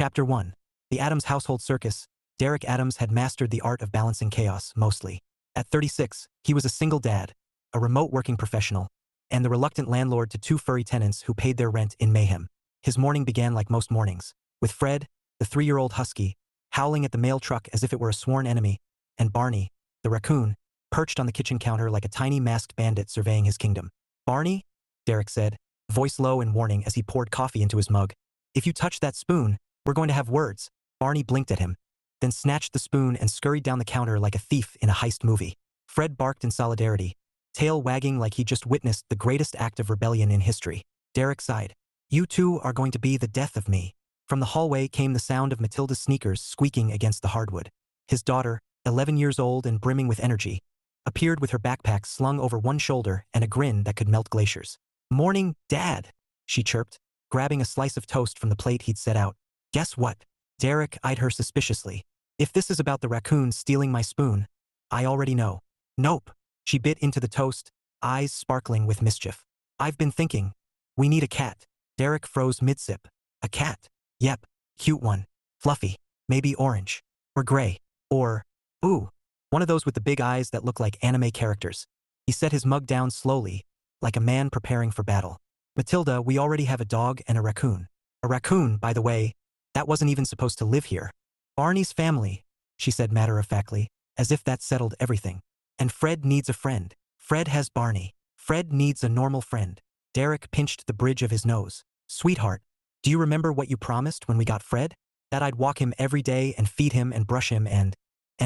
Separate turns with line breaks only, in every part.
Chapter 1. The Adams Household Circus. Derick Adams had mastered the art of balancing chaos, mostly. At 36, he was a single dad, a remote working professional, and the reluctant landlord to 2 furry tenants who paid their rent in mayhem. His morning began like most mornings, with Fred, the 3-year-old husky, howling at the mail truck as if it were a sworn enemy, and Barney, the raccoon, perched on the kitchen counter like a tiny masked bandit surveying his kingdom. "Barney," Derick said, voice low and warning as he poured coffee into his mug. "If you touch that spoon, we're going to have words." Barney blinked at him, then snatched the spoon and scurried down the counter like a thief in a heist movie. Fred barked in solidarity, tail wagging like he just witnessed the greatest act of rebellion in history. Derick sighed. "You two are going to be the death of me." From the hallway came the sound of Matilda's sneakers squeaking against the hardwood. His daughter, 11 years old and brimming with energy, appeared with her backpack slung over one shoulder and a grin that could melt glaciers. "Morning, Dad," she chirped, grabbing a slice of toast from the plate he'd set out. "Guess what?" Derick eyed her suspiciously. "If this is about the raccoon stealing my spoon, I already know." "Nope." She bit into the toast, eyes sparkling with mischief. "I've been thinking. We need a cat." Derick froze mid-sip. "A cat?" "Yep. Cute one. Fluffy. Maybe orange. Or gray. Or, ooh, one of those with the big eyes that look like anime characters." He set his mug down slowly, like a man preparing for battle. "Matilda, we already have a dog and a raccoon." "A raccoon, by the way, that wasn't even supposed to live here." "Barney's family," she said matter-of-factly, as if that settled everything. "And Fred needs a friend. Fred has Barney. Fred needs a normal friend." Derick pinched the bridge of his nose. "Sweetheart, do you remember what you promised when we got Fred? That I'd walk him every day and feed him and brush him and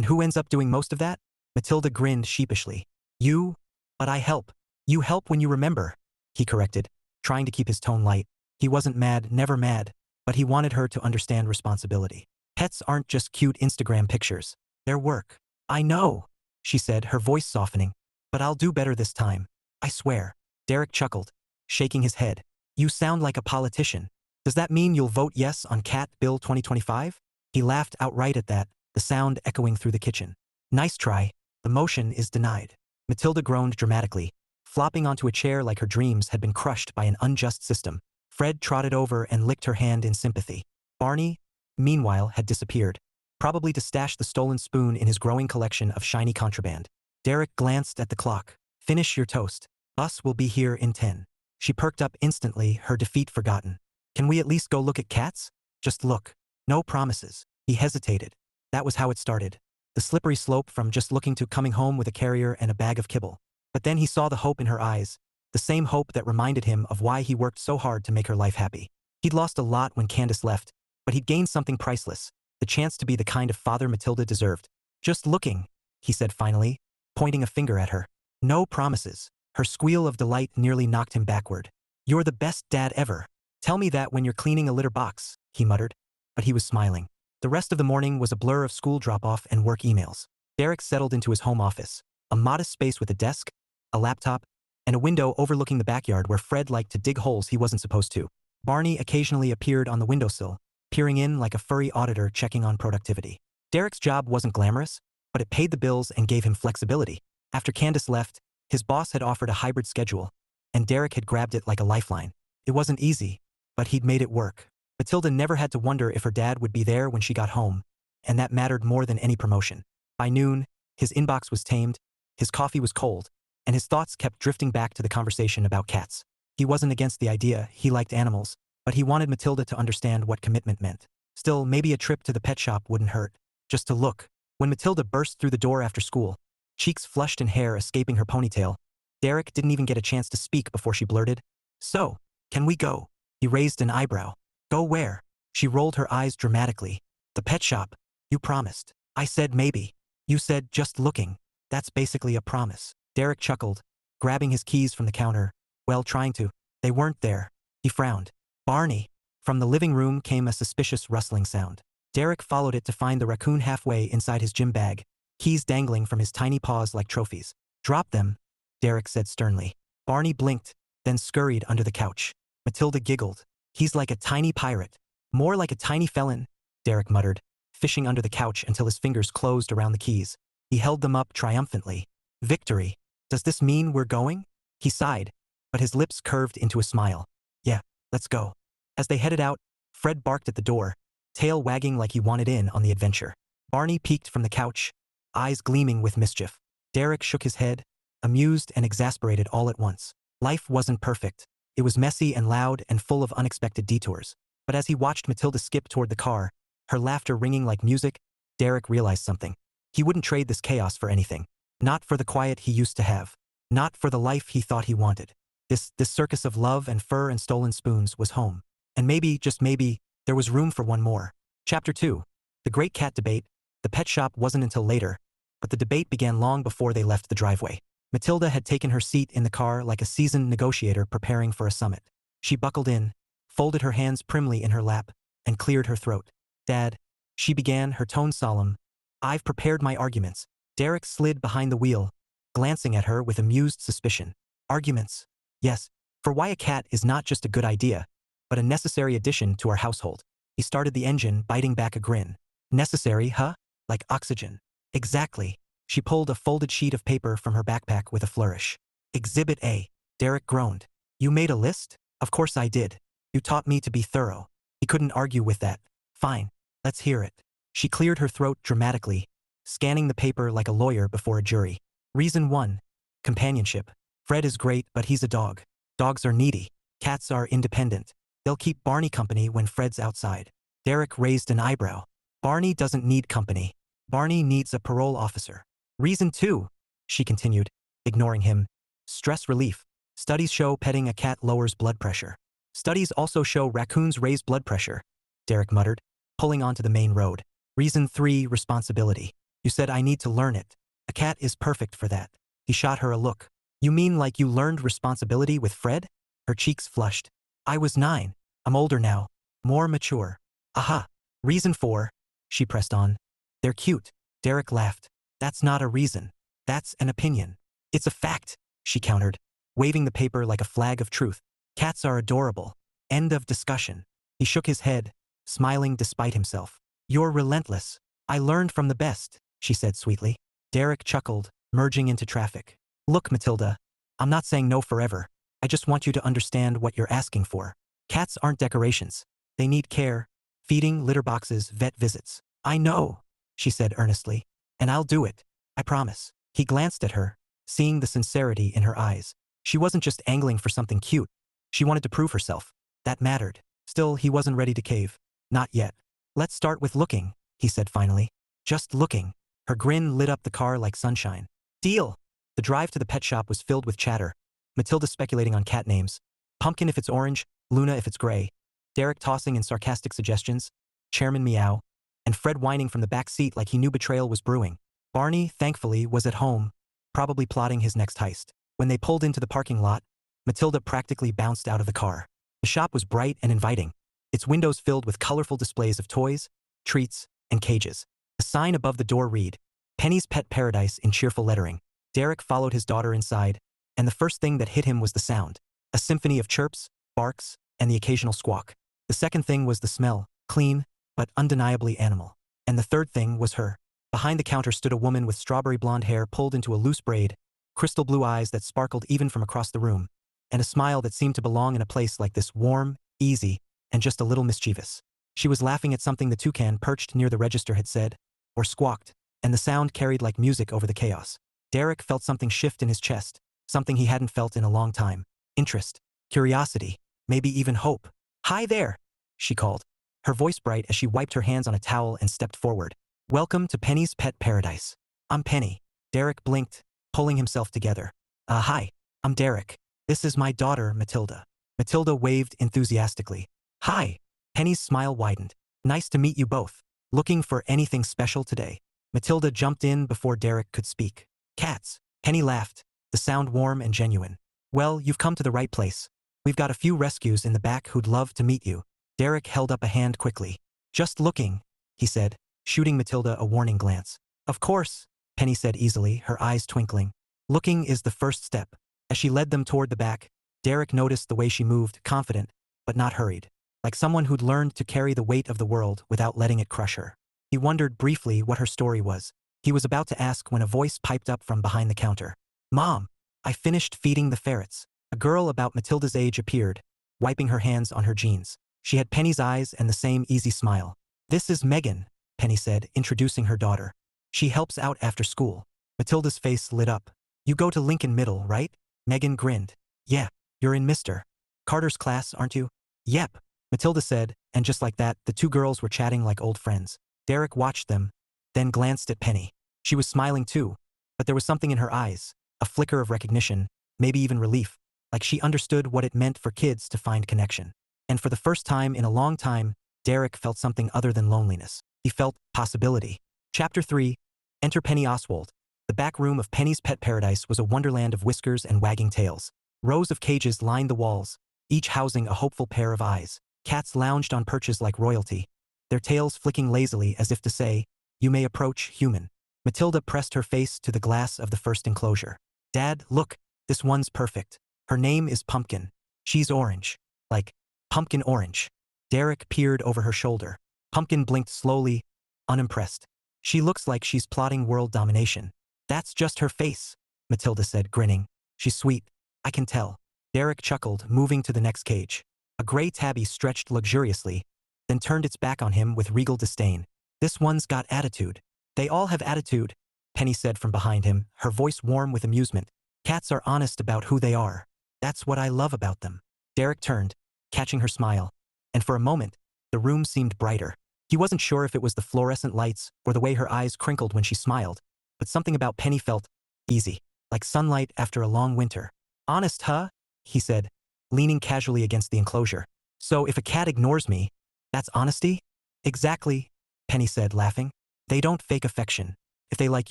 who ends up doing most of that?" Matilda grinned sheepishly. "You? But I help." "You help when you remember," he corrected, trying to keep his tone light. He wasn't mad, never mad, but he wanted her to understand responsibility. Pets aren't just cute Instagram pictures. They're work. "I know," she said, her voice softening, "but I'll do better this time. I swear." Derick chuckled, shaking his head. "You sound like a politician. Does that mean you'll vote yes on Cat Bill 2025? He laughed outright at that, the sound echoing through the kitchen. "Nice try. The motion is denied." Matilda groaned dramatically, flopping onto a chair like her dreams had been crushed by an unjust system. Fred trotted over and licked her hand in sympathy. Barney, meanwhile, had disappeared, probably to stash the stolen spoon in his growing collection of shiny contraband. Derick glanced at the clock. "Finish your toast. Us will be here in 10. She perked up instantly, her defeat forgotten. "Can we at least go look at cats? Just look. No promises." He hesitated. That was how it started. The slippery slope from just looking to coming home with a carrier and a bag of kibble. But then he saw the hope in her eyes, the same hope that reminded him of why he worked so hard to make her life happy. He'd lost a lot when Candace left, but he'd gained something priceless, the chance to be the kind of father Matilda deserved. "Just looking," he said finally, pointing a finger at her. "No promises." Her squeal of delight nearly knocked him backward. "You're the best dad ever. Tell me that when you're cleaning a litter box," he muttered. But he was smiling. The rest of the morning was a blur of school drop-off and work emails. Derick settled into his home office, a modest space with a desk, a laptop, and a window overlooking the backyard where Fred liked to dig holes he wasn't supposed to. Barney occasionally appeared on the windowsill, peering in like a furry auditor checking on productivity. Derick's job wasn't glamorous, but it paid the bills and gave him flexibility. After Candace left, his boss had offered a hybrid schedule, and Derick had grabbed it like a lifeline. It wasn't easy, but he'd made it work. Matilda never had to wonder if her dad would be there when she got home, and that mattered more than any promotion. By noon, his inbox was tamed, his coffee was cold, and his thoughts kept drifting back to the conversation about cats. He wasn't against the idea, he liked animals, but he wanted Matilda to understand what commitment meant. Still, maybe a trip to the pet shop wouldn't hurt, just to look. When Matilda burst through the door after school, cheeks flushed and hair escaping her ponytail, Derick didn't even get a chance to speak before she blurted, "So, can we go?" He raised an eyebrow. "Go where?" She rolled her eyes dramatically. "The pet shop. You promised." "I said maybe. You said just looking. That's basically a promise." Derick chuckled, grabbing his keys from the counter. "Well, trying to." "They weren't there." He frowned. "Barney." From the living room came a suspicious rustling sound. Derick followed it to find the raccoon halfway inside his gym bag, keys dangling from his tiny paws like trophies. "Drop them," Derick said sternly. Barney blinked, then scurried under the couch. Matilda giggled. "He's like a tiny pirate. More like a tiny felon," Derick muttered, fishing under the couch until his fingers closed around the keys. He held them up triumphantly. "Victory. Does this mean we're going?" He sighed, but his lips curved into a smile. "Yeah, let's go." As they headed out, Fred barked at the door, tail wagging like he wanted in on the adventure. Barney peeked from the couch, eyes gleaming with mischief. Derick shook his head, amused and exasperated all at once. Life wasn't perfect. It was messy and loud and full of unexpected detours. But as he watched Matilda skip toward the car, her laughter ringing like music, Derick realized something. He wouldn't trade this chaos for anything. Not for the quiet he used to have. Not for the life he thought he wanted. This circus of love and fur and stolen spoons was home. And maybe, just maybe, there was room for one more. Chapter 2. The Great Cat Debate. The pet shop wasn't until later, but the debate began long before they left the driveway. Matilda had taken her seat in the car like a seasoned negotiator preparing for a summit. She buckled in, folded her hands primly in her lap, and cleared her throat. "Dad," she began, her tone solemn, "I've prepared my arguments." Derick slid behind the wheel, glancing at her with amused suspicion. "Arguments? Yes, for why a cat is not just a good idea, but a necessary addition to our household." He started the engine, biting back a grin. "Necessary, huh? Like oxygen." "Exactly." She pulled a folded sheet of paper from her backpack with a flourish. "Exhibit A." Derick groaned. "You made a list?" "Of course I did. You taught me to be thorough." He couldn't argue with that. "Fine, let's hear it." She cleared her throat dramatically, scanning the paper like a lawyer before a jury. Reason 1. Companionship. Fred is great, but he's a dog. Dogs are needy. Cats are independent. They'll keep Barney company when Fred's outside. Derick raised an eyebrow. "Barney doesn't need company. Barney needs a parole officer." "Reason 2, she continued, ignoring him. "Stress relief. Studies show petting a cat lowers blood pressure." "Studies also show raccoons raise blood pressure," Derick muttered, pulling onto the main road. "Reason 3, responsibility. You said I need to learn it. A cat is perfect for that." He shot her a look. "You mean like you learned responsibility with Fred?" Her cheeks flushed. "I was 9. I'm older now. More mature." "Aha. Reason 4, she pressed on. "They're cute." Derick laughed. "That's not a reason. That's an opinion." "It's a fact," she countered, waving the paper like a flag of truth. "Cats are adorable. End of discussion." He shook his head, smiling despite himself. "You're relentless." "I learned from the best," she said sweetly. Derick chuckled, merging into traffic. "Look, Matilda, I'm not saying no forever. I just want you to understand what you're asking for. Cats aren't decorations. They need care, feeding, litter boxes, vet visits." "I know," she said earnestly. "And I'll do it. I promise." He glanced at her, seeing the sincerity in her eyes. She wasn't just angling for something cute. She wanted to prove herself. That mattered. Still, he wasn't ready to cave. "Not yet. Let's start with looking," he said finally. "Just looking." Her grin lit up the car like sunshine. "Deal." The drive to the pet shop was filled with chatter. Matilda speculating on cat names. Pumpkin if it's orange, Luna if it's gray. Derick tossing in sarcastic suggestions. Chairman meow. And Fred whining from the back seat like he knew betrayal was brewing. Barney, thankfully, was at home, probably plotting his next heist. When they pulled into the parking lot, Matilda practically bounced out of the car. The shop was bright and inviting, its windows filled with colorful displays of toys, treats, and cages. A sign above the door read, "Penny's Pet Paradise" in cheerful lettering. Derick followed his daughter inside, and the first thing that hit him was the sound. A symphony of chirps, barks, and the occasional squawk. The second thing was the smell, clean, but undeniably animal. And the third thing was her. Behind the counter stood a woman with strawberry blonde hair pulled into a loose braid, crystal blue eyes that sparkled even from across the room, and a smile that seemed to belong in a place like this, warm, easy, and just a little mischievous. She was laughing at something the toucan perched near the register had said, or squawked, and the sound carried like music over the chaos. Derick felt something shift in his chest, something he hadn't felt in a long time. Interest, curiosity, maybe even hope. "Hi there," she called, her voice bright as she wiped her hands on a towel and stepped forward. "Welcome to Penny's Pet Paradise. I'm Penny." Derick blinked, pulling himself together. Hi, I'm Derick. This is my daughter, Matilda." Matilda waved enthusiastically. "Hi." Penny's smile widened. "Nice to meet you both. Looking for anything special today?" Matilda jumped in before Derick could speak. "Cats." Penny laughed, the sound warm and genuine. "Well, you've come to the right place. We've got a few rescues in the back who'd love to meet you." Derick held up a hand quickly. "Just looking," he said, shooting Matilda a warning glance. "Of course," Penny said easily, her eyes twinkling. "Looking is the first step." As she led them toward the back, Derick noticed the way she moved, confident, but not hurried, like someone who'd learned to carry the weight of the world without letting it crush her. He wondered briefly what her story was. He was about to ask when a voice piped up from behind the counter. "Mom, I finished feeding the ferrets." A girl about Matilda's age appeared, wiping her hands on her jeans. She had Penny's eyes and the same easy smile. "This is Megan," Penny said, introducing her daughter. "She helps out after school." Matilda's face lit up. "You go to Lincoln Middle, right?" Megan grinned. "Yeah, you're in Mr. Carter's class, aren't you?" "Yep," Matilda said, and just like that, the two girls were chatting like old friends. Derick watched them, then glanced at Penny. She was smiling too, but there was something in her eyes, a flicker of recognition, maybe even relief, like she understood what it meant for kids to find connection. And for the first time in a long time, Derick felt something other than loneliness. He felt possibility. Chapter 3. Enter Penny Oswold. The back room of Penny's pet paradise was a wonderland of whiskers and wagging tails. Rows of cages lined the walls, each housing a hopeful pair of eyes. Cats lounged on perches like royalty, their tails flicking lazily as if to say, "You may approach, human." Matilda pressed her face to the glass of the first enclosure. "Dad, look, this one's perfect. Her name is Pumpkin. She's orange. Like, pumpkin orange." Derick peered over her shoulder. Pumpkin blinked slowly, unimpressed. "She looks like she's plotting world domination." "That's just her face," Matilda said, grinning. "She's sweet, I can tell." Derick chuckled, moving to the next cage. A gray tabby stretched luxuriously, then turned its back on him with regal disdain. "This one's got attitude." "They all have attitude," Penny said from behind him, her voice warm with amusement. "Cats are honest about who they are. That's what I love about them." Derick turned, catching her smile, and for a moment, the room seemed brighter. He wasn't sure if it was the fluorescent lights or the way her eyes crinkled when she smiled, but something about Penny felt easy, like sunlight after a long winter. "Honest, huh?" he said, leaning casually against the enclosure. "So if a cat ignores me, that's honesty?" "Exactly," Penny said, laughing. "They don't fake affection. If they like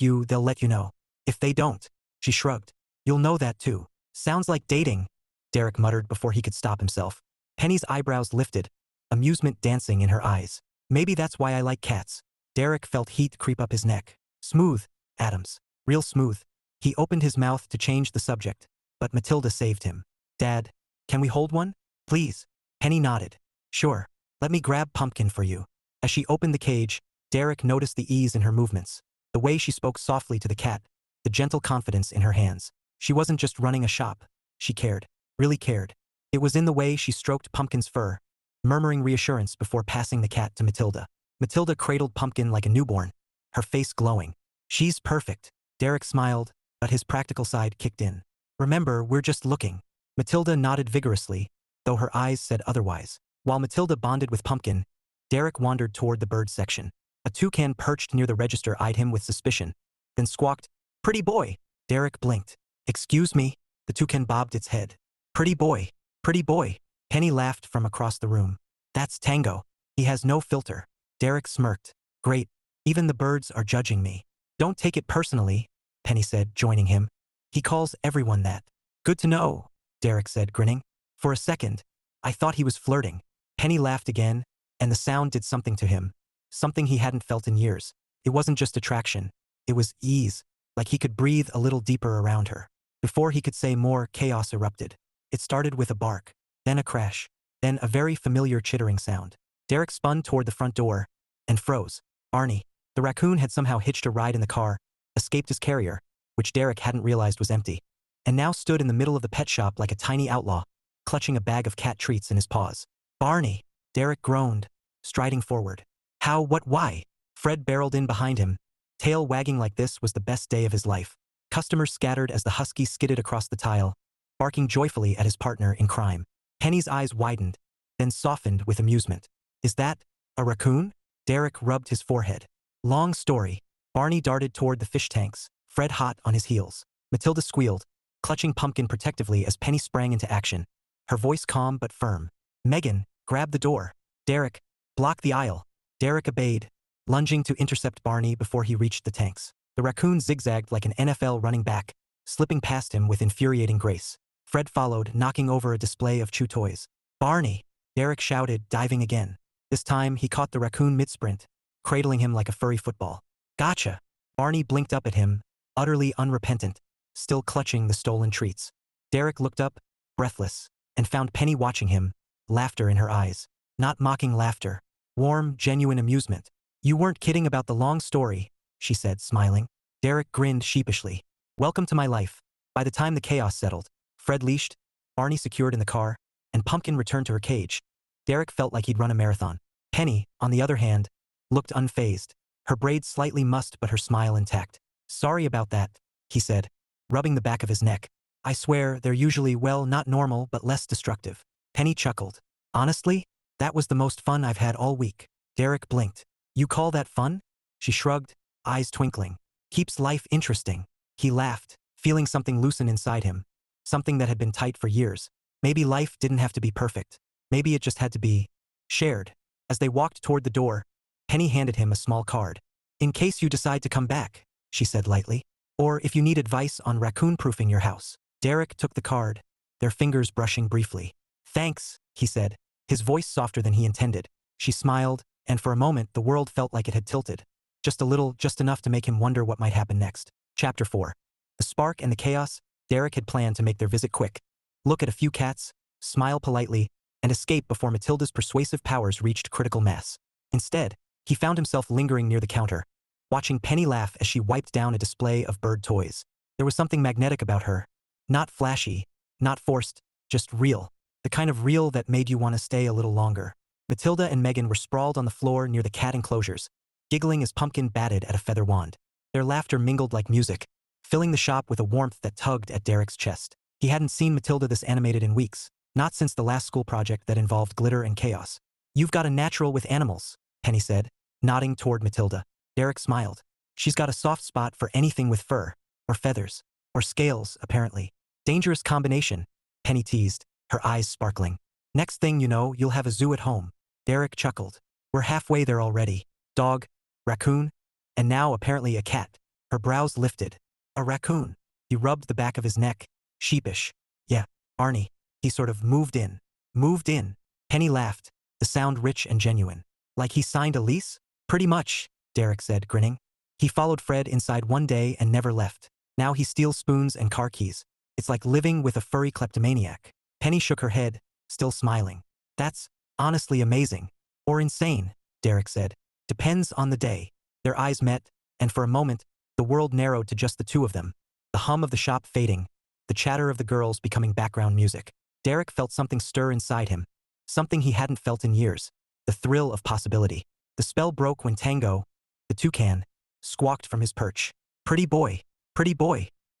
you, they'll let you know. If they don't," she shrugged, "you'll know that too." "Sounds like dating," Derick muttered before he could stop himself. Penny's eyebrows lifted, amusement dancing in her eyes. "Maybe that's why I like cats." Derick felt heat creep up his neck. "Smooth, Adams. Real smooth." He opened his mouth to change the subject, but Matilda saved him. "Dad, can we hold one? Please?" Penny nodded. "Sure. Let me grab Pumpkin for you." As she opened the cage, Derick noticed the ease in her movements, the way she spoke softly to the cat, the gentle confidence in her hands. She wasn't just running a shop. She cared, really cared. It was in the way she stroked Pumpkin's fur, murmuring reassurance before passing the cat to Matilda. Matilda cradled Pumpkin like a newborn, her face glowing. "She's perfect." Derick smiled, but his practical side kicked in. "Remember, we're just looking." Matilda nodded vigorously, though her eyes said otherwise. While Matilda bonded with Pumpkin, Derick wandered toward the bird section. A toucan perched near the register eyed him with suspicion, then squawked, "Pretty boy." Derick blinked. "Excuse me?" The toucan bobbed its head. "Pretty boy. Pretty boy." Penny laughed from across the room. "That's Tango. He has no filter." Derick smirked. "Great. Even the birds are judging me." "Don't take it personally," Penny said, joining him. "He calls everyone that." "Good to know," Derick said, grinning. "For a second, I thought he was flirting." Penny laughed again, and the sound did something to him. Something he hadn't felt in years. It wasn't just attraction. It was ease, like he could breathe a little deeper around her. Before he could say more, chaos erupted. It started with a bark, then a crash, then a very familiar chittering sound. Derick spun toward the front door and froze. Barney, the raccoon, had somehow hitched a ride in the car, escaped his carrier, which Derick hadn't realized was empty, and now stood in the middle of the pet shop like a tiny outlaw, clutching a bag of cat treats in his paws. "Barney!" Derick groaned, striding forward. "How, what, why?" Fred barreled in behind him. Tail wagging like this was the best day of his life. Customers scattered as the Husky skidded across the tile, barking joyfully at his partner in crime. Penny's eyes widened, then softened with amusement. "Is that a raccoon?" Derick rubbed his forehead. "Long story." Barney darted toward the fish tanks, Fred hot on his heels. Matilda squealed, clutching Pumpkin protectively as Penny sprang into action, her voice calm but firm. "Megan, grab the door." "Derick, block the aisle." Derick obeyed, lunging to intercept Barney before he reached the tanks. The raccoon zigzagged like an NFL running back, slipping past him with infuriating grace. Fred followed, knocking over a display of chew toys. "Barney!" Derick shouted, diving again. This time, he caught the raccoon mid-sprint, cradling him like a furry football. "Gotcha!" Barney blinked up at him, utterly unrepentant, still clutching the stolen treats. Derick looked up, breathless, and found Penny watching him, laughter in her eyes. Not mocking laughter. Warm, genuine amusement. "You weren't kidding about the long story," she said, smiling. Derick grinned sheepishly. "Welcome to my life." By the time the chaos settled, Fred leashed, Barney secured in the car, and Pumpkin returned to her cage, Derick felt like he'd run a marathon. Penny, on the other hand, looked unfazed. Her braids slightly mussed but her smile intact. "Sorry about that," he said, rubbing the back of his neck. "I swear, they're usually, well, not normal but less destructive." Penny chuckled. "Honestly, that was the most fun I've had all week." Derick blinked. "You call that fun?" She shrugged, eyes twinkling. "Keeps life interesting." He laughed, feeling something loosen inside him. Something that had been tight for years. Maybe life didn't have to be perfect. Maybe it just had to be shared. As they walked toward the door, Penny handed him a small card. "In case you decide to come back," she said lightly. "Or if you need advice on raccoon-proofing your house." Derick took the card, their fingers brushing briefly. "Thanks," he said, his voice softer than he intended. She smiled, and for a moment the world felt like it had tilted. Just a little, just enough to make him wonder what might happen next. Chapter 4. The spark and the chaos. Derick had planned to make their visit quick. Look at a few cats, smile politely, and escape before Matilda's persuasive powers reached critical mass. Instead, he found himself lingering near the counter, watching Penny laugh as she wiped down a display of bird toys. There was something magnetic about her. Not flashy, not forced, just real. The kind of real that made you want to stay a little longer. Matilda and Megan were sprawled on the floor near the cat enclosures, giggling as Pumpkin batted at a feather wand. Their laughter mingled like music, filling the shop with a warmth that tugged at Derick's chest. He hadn't seen Matilda this animated in weeks, not since the last school project that involved glitter and chaos. "You've got a natural with animals," Penny said, nodding toward Matilda. Derick smiled. "She's got a soft spot for anything with fur, or feathers, or scales, apparently." "Dangerous combination," Penny teased, her eyes sparkling. "Next thing you know, you'll have a zoo at home." Derick chuckled. "We're halfway there already. Dog, raccoon, and now apparently a cat." Her brows lifted. "A raccoon." He rubbed the back of his neck, sheepish. "Yeah, Barney." He sort of moved in. "Moved in." Penny laughed, the sound rich and genuine. "Like he signed a lease?" "Pretty much," Derick said, grinning. "He followed Fred inside one day and never left. Now he steals spoons and car keys. It's like living with a furry kleptomaniac." Penny shook her head, still smiling. "That's honestly amazing. Or insane," Derick said. "Depends on the day." Their eyes met, and for a moment, the world narrowed to just the two of them. The hum of the shop fading, the chatter of the girls becoming background music. Derick felt something stir inside him, something he hadn't felt in years, the thrill of possibility. The spell broke when Tango, the toucan, squawked from his perch. Pretty boy,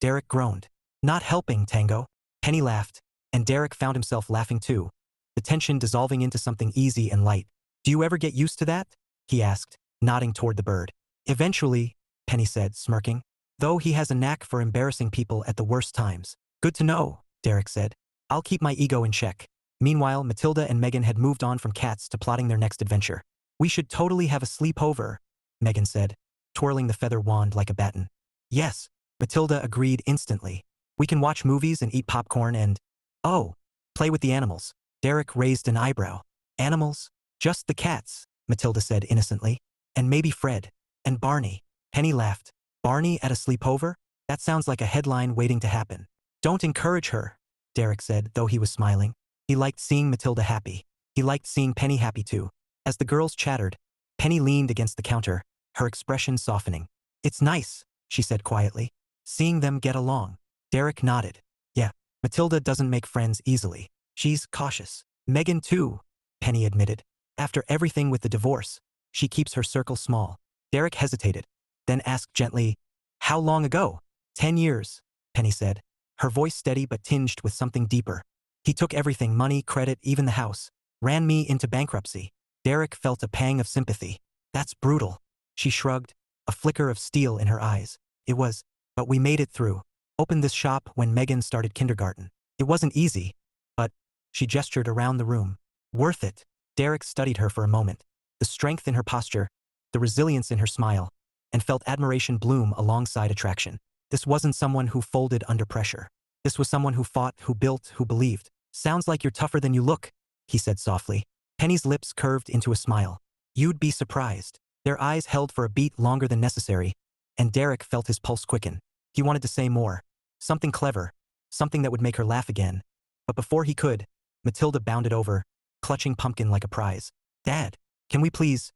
Derick groaned. "Not helping, Tango." Penny laughed, and Derick found himself laughing too, the tension dissolving into something easy and light. "Do you ever get used to that?" he asked, nodding toward the bird. "Eventually," Penny said, smirking, "though he has a knack for embarrassing people at the worst times." "Good to know," Derick said. "I'll keep my ego in check." Meanwhile, Matilda and Megan had moved on from cats to plotting their next adventure. "We should totally have a sleepover," Megan said, twirling the feather wand like a baton. "Yes," Matilda agreed instantly. "We can watch movies and eat popcorn and, oh, play with the animals." Derick raised an eyebrow. "Animals? Just the cats," Matilda said innocently. "And maybe Fred. And Barney." Penny laughed. "Barney at a sleepover? That sounds like a headline waiting to happen." "Don't encourage her," Derick said, though he was smiling. He liked seeing Matilda happy. He liked seeing Penny happy too. As the girls chattered, Penny leaned against the counter, her expression softening. "It's nice," she said quietly, "seeing them get along." Derick nodded. "Yeah, Matilda doesn't make friends easily. She's cautious." "Megan too," Penny admitted. "After everything with the divorce, she keeps her circle small." Derick hesitated, then asked gently, "How long ago?" 10 years, Penny said, her voice steady but tinged with something deeper. "He took everything, money, credit, even the house. Ran me into bankruptcy." Derick felt a pang of sympathy. "That's brutal." She shrugged, a flicker of steel in her eyes. "It was, but we made it through. Opened this shop when Megan started kindergarten. It wasn't easy, but," she gestured around the room, "worth it." Derick studied her for a moment, the strength in her posture, the resilience in her smile, and felt admiration bloom alongside attraction. This wasn't someone who folded under pressure. This was someone who fought, who built, who believed. "Sounds like you're tougher than you look," he said softly. Penny's lips curved into a smile. "You'd be surprised." Their eyes held for a beat longer than necessary, and Derick felt his pulse quicken. He wanted to say more. Something clever. Something that would make her laugh again. But before he could, Matilda bounded over, clutching Pumpkin like a prize. "Dad, can we please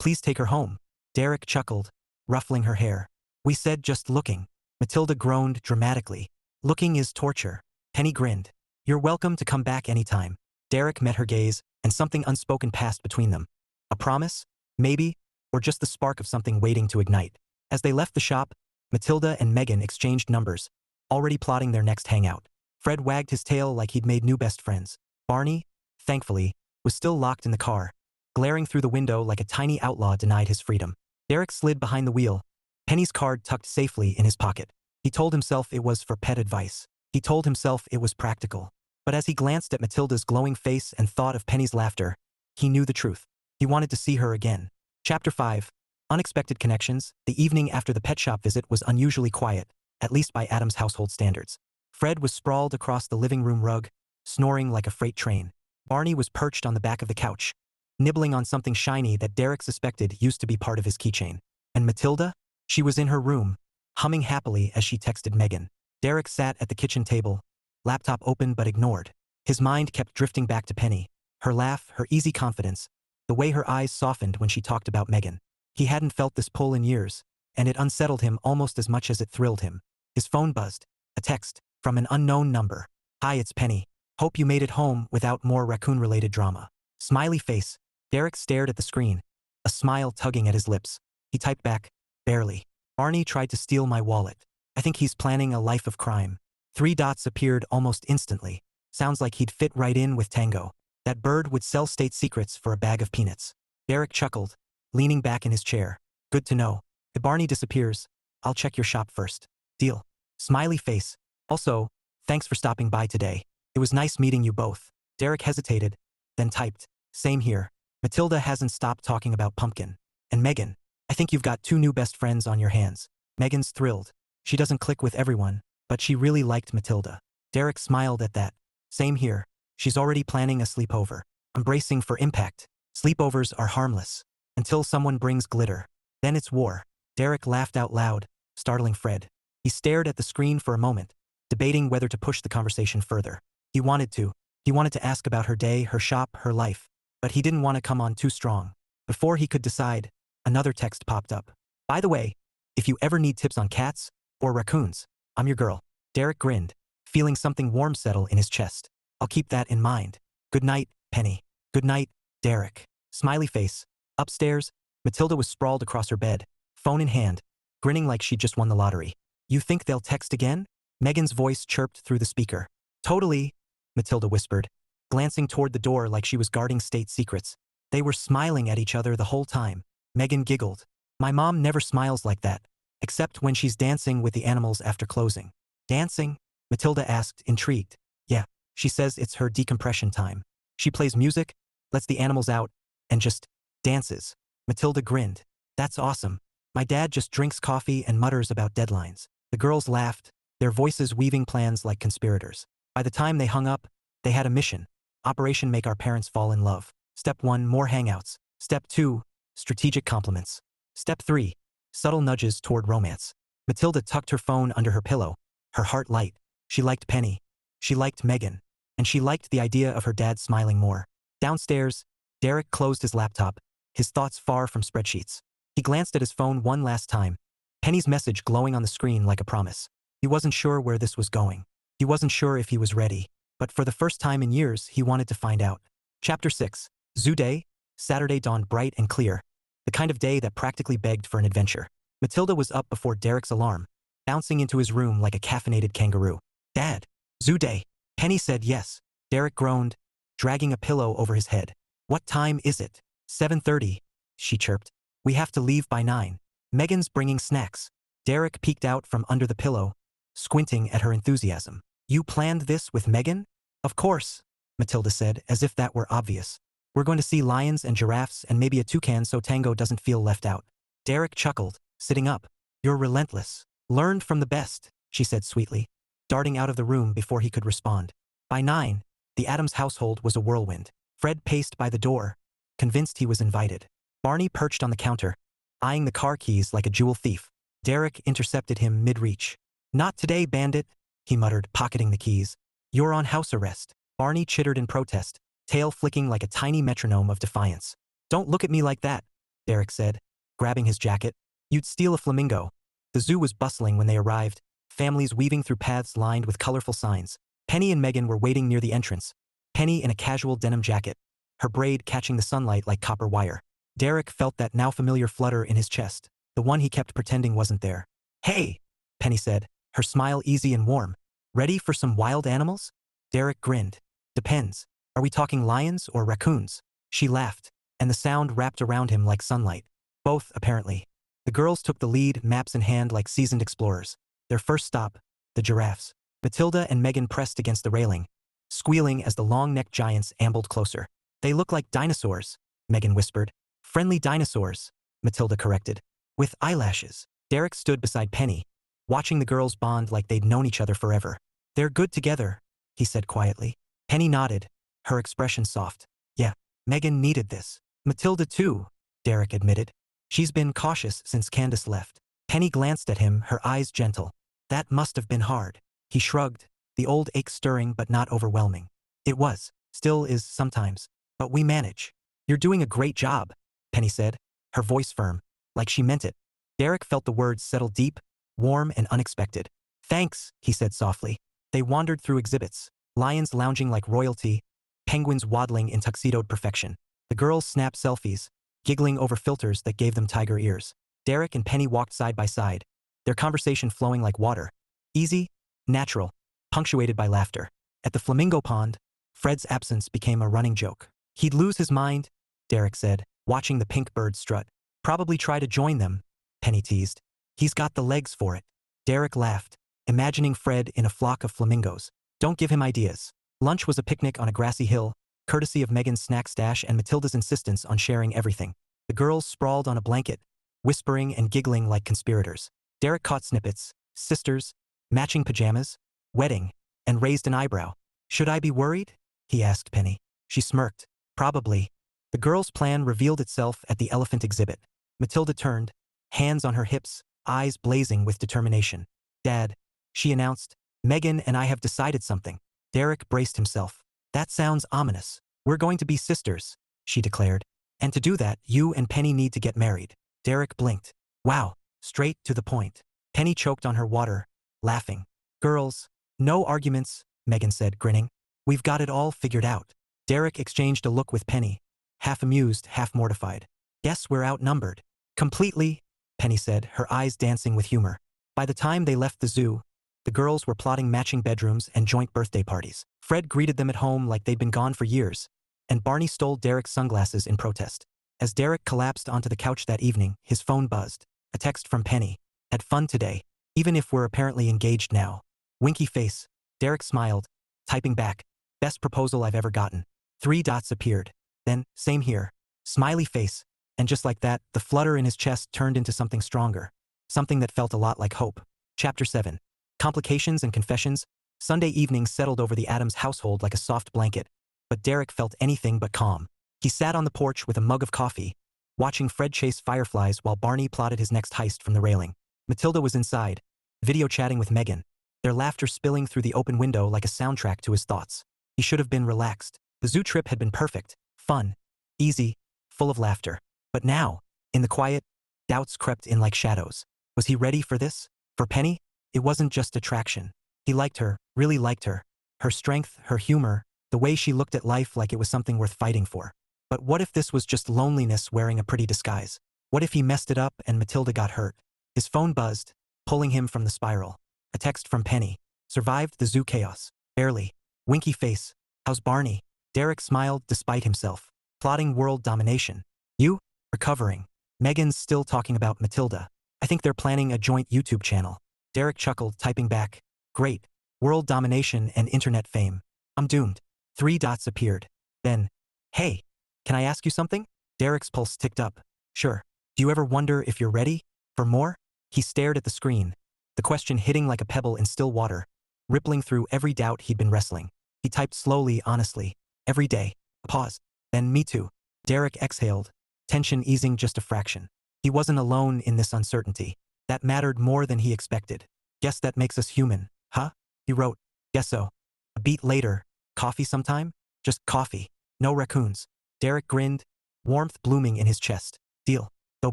take her home?" Derick chuckled, ruffling her hair. "We said just looking." Matilda groaned dramatically. "Looking is torture." Penny grinned. "You're welcome to come back anytime." Derick met her gaze, and something unspoken passed between them. A promise? Maybe, or just the spark of something waiting to ignite. As they left the shop, Matilda and Megan exchanged numbers, already plotting their next hangout. Fred wagged his tail like he'd made new best friends. Barney, thankfully, was still locked in the car, glaring through the window like a tiny outlaw denied his freedom. Derick slid behind the wheel, Penny's card tucked safely in his pocket. He told himself it was for pet advice. He told himself it was practical. But as he glanced at Matilda's glowing face and thought of Penny's laughter, he knew the truth. He wanted to see her again. Chapter 5. Unexpected Connections. The evening after the pet shop visit was unusually quiet, at least by Adams' household standards. Fred was sprawled across the living room rug, snoring like a freight train. Barney was perched on the back of the couch, nibbling on something shiny that Derick suspected used to be part of his keychain. And Matilda? She was in her room, humming happily as she texted Megan. Derick sat at the kitchen table, laptop open but ignored. His mind kept drifting back to Penny, her laugh, her easy confidence, the way her eyes softened when she talked about Megan. He hadn't felt this pull in years, and it unsettled him almost as much as it thrilled him. His phone buzzed. A text from an unknown number. "Hi, it's Penny. Hope you made it home without more raccoon-related drama." Smiley face. Derick stared at the screen, a smile tugging at his lips. He typed back, "Barely. Barney tried to steal my wallet. I think he's planning a life of crime." 3 dots appeared almost instantly. Sounds like he'd fit right in with Tango. That bird would sell state secrets for a bag of peanuts. Derick chuckled, leaning back in his chair. "Good to know. If Barney disappears, I'll check your shop first. Deal." Smiley face. "Also, thanks for stopping by today. It was nice meeting you both." Derick hesitated, then typed, "Same here. Matilda hasn't stopped talking about Pumpkin. And Megan, I think you've got 2 new best friends on your hands." Megan's thrilled. She doesn't click with everyone, but she really liked Matilda. Derick smiled at that. "Same here. She's already planning a sleepover. I'm bracing for impact. Sleepovers are harmless. Until someone brings glitter. Then it's war." Derick laughed out loud, startling Fred. He stared at the screen for a moment, debating whether to push the conversation further. He wanted to. He wanted to ask about her day, her shop, her life. But he didn't want to come on too strong. Before he could decide, another text popped up. "By the way, if you ever need tips on cats or raccoons, I'm your girl." Derick grinned, feeling something warm settle in his chest. "I'll keep that in mind. Good night, Penny." "Good night, Derick." Smiley face. Upstairs, Matilda was sprawled across her bed, phone in hand, grinning like she'd just won the lottery. "You think they'll text again?" Megan's voice chirped through the speaker. "Totally," Matilda whispered, glancing toward the door like she was guarding state secrets. They were smiling at each other the whole time. Megan giggled. "My mom never smiles like that, except when she's dancing with the animals after closing." "Dancing?" Matilda asked, intrigued. "Yeah, she says it's her decompression time. She plays music, lets the animals out, and just dances." Matilda grinned. "That's awesome. My dad just drinks coffee and mutters about deadlines." The girls laughed, their voices weaving plans like conspirators. By the time they hung up, they had a mission. Operation Make Our Parents Fall in Love. Step 1, more hangouts. Step 2, strategic compliments. Step 3, subtle nudges toward romance. Matilda tucked her phone under her pillow, her heart light. She liked Penny. She liked Megan. And she liked the idea of her dad smiling more. Downstairs, Derick closed his laptop, his thoughts far from spreadsheets. He glanced at his phone one last time, Penny's message glowing on the screen like a promise. He wasn't sure where this was going. He wasn't sure if he was ready. But for the first time in years, he wanted to find out. Chapter 6. Zoo Day. Saturday dawned bright and clear, the kind of day that practically begged for an adventure. Matilda was up before Derick's alarm, bouncing into his room like a caffeinated kangaroo. "Dad, Zoo Day." Penny said yes. Derick groaned, dragging a pillow over his head. "What time is it?" 7:30, she chirped. "We have to leave by 9. Megan's bringing snacks." Derick peeked out from under the pillow, squinting at her enthusiasm. "You planned this with Megan?" "Of course," Matilda said, as if that were obvious. "We're going to see lions and giraffes and maybe a toucan so Tango doesn't feel left out." Derick chuckled, sitting up. "You're relentless. Learned from the best," she said sweetly, darting out of the room before he could respond. By 9, the Adams household was a whirlwind. Fred paced by the door, convinced he was invited. Barney perched on the counter, eyeing the car keys like a jewel thief. Derick intercepted him mid-reach. "Not today, bandit," he muttered, pocketing the keys. "You're on house arrest." Barney chittered in protest, tail flicking like a tiny metronome of defiance. "Don't look at me like that," Derick said, grabbing his jacket. "You'd steal a flamingo." The zoo was bustling when they arrived, families weaving through paths lined with colorful signs. Penny and Megan were waiting near the entrance, Penny in a casual denim jacket, her braid catching the sunlight like copper wire. Derick felt that now familiar flutter in his chest, the one he kept pretending wasn't there. "Hey," Penny said, her smile easy and warm. "Ready for some wild animals?" Derick grinned. "Depends. Are we talking lions or raccoons?" She laughed, and the sound wrapped around him like sunlight. Both, apparently. The girls took the lead, maps in hand like seasoned explorers. Their first stop, the giraffes. Matilda and Megan pressed against the railing, squealing as the long-necked giants ambled closer. "They look like dinosaurs," Megan whispered. "Friendly dinosaurs," Matilda corrected. "With eyelashes." Derick stood beside Penny, watching the girls bond like they'd known each other forever. "They're good together," he said quietly. Penny nodded, her expression soft. "Yeah, Megan needed this." "Matilda too," Derick admitted. "She's been cautious since Candace left." Penny glanced at him, her eyes gentle. "That must have been hard." He shrugged, the old ache stirring but not overwhelming. "It was, still is sometimes, but we manage." "You're doing a great job," Penny said, her voice firm, like she meant it. Derick felt the words settle deep, warm and unexpected. "Thanks," he said softly. They wandered through exhibits, lions lounging like royalty, penguins waddling in tuxedoed perfection. The girls snapped selfies, giggling over filters that gave them tiger ears. Derick and Penny walked side by side, their conversation flowing like water. Easy, natural, punctuated by laughter. At the flamingo pond, Fred's absence became a running joke. "He'd lose his mind," Derick said, watching the pink birds strut. "Probably try to join them," Penny teased. "He's got the legs for it." Derick laughed, imagining Fred in a flock of flamingos. "Don't give him ideas." Lunch was a picnic on a grassy hill, courtesy of Megan's snack stash and Matilda's insistence on sharing everything. The girls sprawled on a blanket, whispering and giggling like conspirators. Derick caught snippets: sisters, matching pajamas, wedding, and raised an eyebrow. "Should I be worried?" he asked Penny. She smirked. "Probably." The girls' plan revealed itself at the elephant exhibit. Matilda turned, hands on her hips, eyes blazing with determination. "Dad," she announced, "Megan and I have decided something." Derick braced himself. "That sounds ominous." "We're going to be sisters," she declared. "And to do that, you and Penny need to get married." Derick blinked. "Wow, straight to the point." Penny choked on her water, laughing. "Girls, no arguments," Megan said, grinning. "We've got it all figured out." Derick exchanged a look with Penny, half amused, half mortified. "Guess we're outnumbered." "Completely," Penny said, her eyes dancing with humor. By the time they left the zoo, the girls were plotting matching bedrooms and joint birthday parties. Fred greeted them at home like they'd been gone for years, and Barney stole Derick's sunglasses in protest. As Derick collapsed onto the couch that evening, his phone buzzed. A text from Penny. "Had fun today, even if we're apparently engaged now." Winky face. Derick smiled, typing back. "Best proposal I've ever gotten." 3 dots appeared. Then, "Same here." Smiley face. And just like that, the flutter in his chest turned into something stronger. Something that felt a lot like hope. Chapter 7. Complications and confessions. Sunday evenings settled over the Adams household like a soft blanket, but Derick felt anything but calm. He sat on the porch with a mug of coffee, watching Fred chase fireflies while Barney plotted his next heist from the railing. Matilda was inside, video chatting with Megan, their laughter spilling through the open window like a soundtrack to his thoughts. He should have been relaxed. The zoo trip had been perfect, fun, easy, full of laughter. But now, in the quiet, doubts crept in like shadows. Was he ready for this? For Penny? It wasn't just attraction. He liked her, really liked her. Her strength, her humor, the way she looked at life like it was something worth fighting for. But what if this was just loneliness wearing a pretty disguise? What if he messed it up and Matilda got hurt? His phone buzzed, pulling him from the spiral. A text from Penny. "Survived the zoo chaos. Barely." Winky face. "How's Barney?" Derick smiled despite himself. "Plotting world domination." "You?" "Recovering." Megan's still talking about Matilda. "I think they're planning a joint YouTube channel." Derick chuckled, typing back. "Great. World domination and internet fame. I'm doomed." 3 dots appeared. Then, "Hey, can I ask you something?" Derick's pulse ticked up. "Sure. Do you ever wonder if you're ready for more?" He stared at the screen, the question hitting like a pebble in still water, rippling through every doubt he'd been wrestling. He typed slowly, honestly. "Every day." A pause. Then, "Me too." Derick exhaled, tension easing just a fraction. He wasn't alone in this uncertainty. That mattered more than he expected. "Guess that makes us human, huh?" He wrote. "Guess so." A beat later. "Coffee sometime?" "Just coffee. No raccoons." Derick grinned, warmth blooming in his chest. "Deal. Though